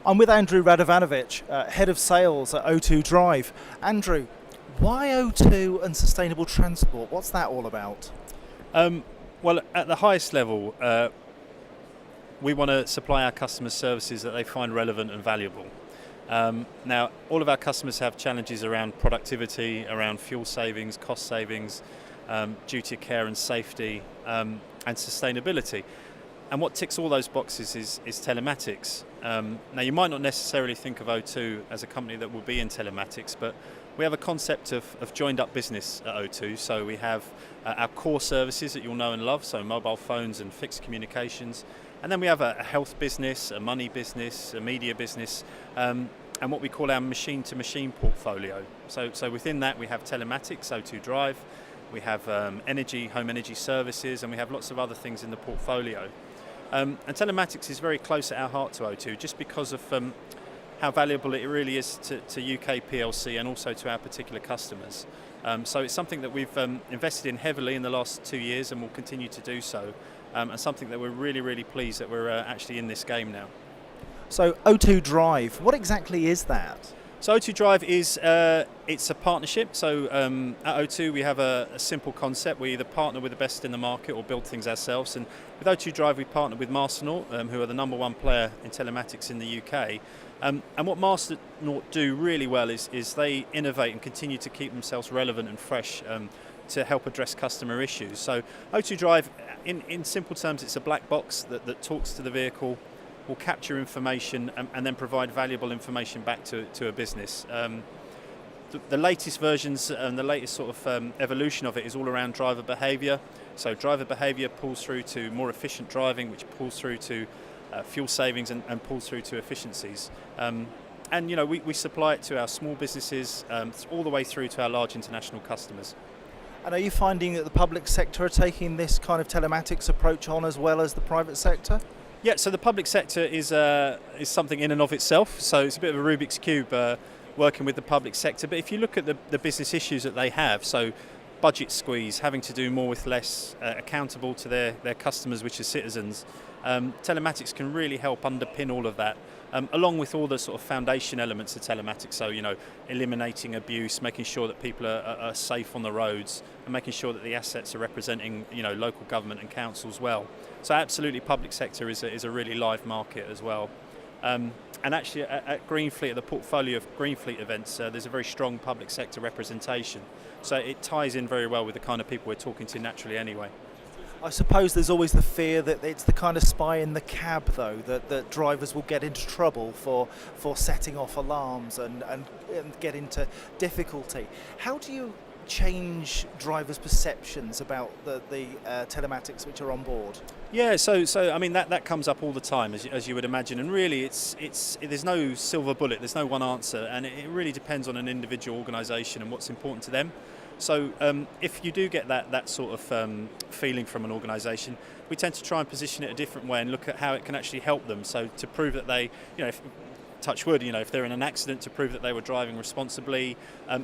I'm with Andrew Radovanovic, Head of Sales at O2 Drive. Andrew, why O2 and sustainable transport? What's that all about? Well, at the highest level, we want to supply our customers services that they find relevant and valuable. Now, all of our customers have challenges around productivity, around fuel savings, cost savings, duty of care and safety, and sustainability. And what ticks all those boxes is telematics. Now, you might not necessarily think of O2 as a company that will be in telematics, but we have a concept of joined up business at O2. So we have our core services that you'll know and love, so mobile phones and fixed communications. And then we have a health business, a money business, a media business, and what we call our machine-to-machine portfolio. So within that we have telematics, O2 Drive, we have home energy services, and we have lots of other things in the portfolio. And telematics is very close at our heart to O2, just because of how valuable it really is to UK PLC and also to our particular customers. So it's something that we've invested in heavily in the last 2 years and will continue to do so, and something that we're really, really pleased that we're actually in this game now. So O2 Drive, what exactly is that? So O2 Drive is it's a partnership. So at O2 we have a simple concept. We either partner with the best in the market or build things ourselves. And with O2 Drive we partner with Masternaut, who are the number one player in telematics in the UK. And what Masternaut do really well is they innovate and continue to keep themselves relevant and fresh to help address customer issues. So O2 Drive, in simple terms, it's a black box that talks to the vehicle, will capture information and then provide valuable information back to a business. The latest versions and the latest sort of evolution of it is all around driver behaviour. So driver behaviour pulls through to more efficient driving, which pulls through to fuel savings and pulls through to efficiencies. And you know, we supply it to our small businesses all the way through to our large international customers. And are you finding that the public sector are taking this kind of telematics approach on as well as the private sector? Yeah, so the public sector is something in and of itself. So it's a bit of a Rubik's Cube working with the public sector. But if you look at the business issues that they have, so budget squeeze, having to do more with less, accountable to their customers, which are citizens, telematics can really help underpin all of that, along with all the sort of foundation elements of telematics. So, you know, eliminating abuse, making sure that people are safe on the roads, and making sure that the assets are representing, you know, local government and councils well. So absolutely, public sector is a really live market as well. And actually at GreenFleet, at the portfolio of GreenFleet events, there's a very strong public sector representation. So it ties in very well with the kind of people we're talking to naturally anyway. I suppose there's always the fear that it's the kind of spy in the cab, though, that drivers will get into trouble for setting off alarms and get into difficulty. How do you change drivers' perceptions about the telematics which are on board? Yeah, so I mean that comes up all the time, as you would imagine, and really it's there's no silver bullet, there's no one answer, and it really depends on an individual organisation and what's important to them. So if you do get that sort of feeling from an organisation, we tend to try and position it a different way and look at how it can actually help them. So to prove that they, you know, touch wood, you know, if they're in an accident, to prove that they were driving responsibly.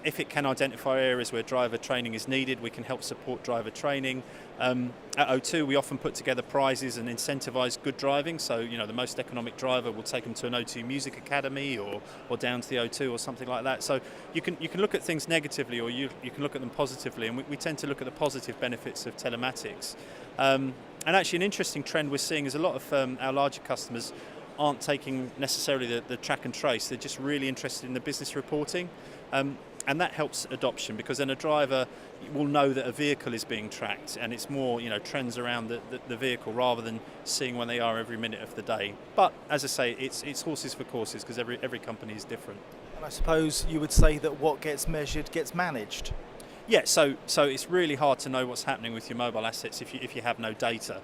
If it can identify areas where driver training is needed, we can help support driver training. At O2, we often put together prizes and incentivise good driving. So, you know, the most economic driver will take them to an O2 Music Academy or down to the O2 or something like that. So you can look at things negatively, or you can look at them positively, and we tend to look at the positive benefits of telematics. And actually, an interesting trend we're seeing is a lot of our larger customers aren't taking necessarily the track and trace. They're just really interested in the business reporting, and that helps adoption, because then a driver will know that a vehicle is being tracked, and it's more, you know, trends around the vehicle rather than seeing when they are every minute of the day. But as I say, it's horses for courses, because every company is different. And I suppose you would say that what gets measured gets managed. Yeah, so it's really hard to know what's happening with your mobile assets if you have no data,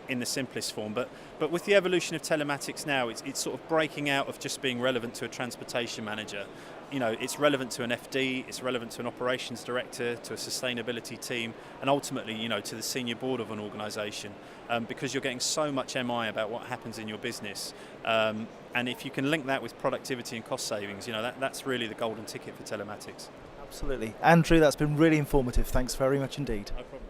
in the simplest form. But with the evolution of telematics now, it's sort of breaking out of just being relevant to a transportation manager. You know, it's relevant to an FD, it's relevant to an operations director, to a sustainability team, and ultimately, you know, to the senior board of an organisation, because you're getting so much MI about what happens in your business. And if you can link that with productivity and cost savings, you know, that's really the golden ticket for telematics. Absolutely. Andrew, that's been really informative. Thanks very much indeed. No problem.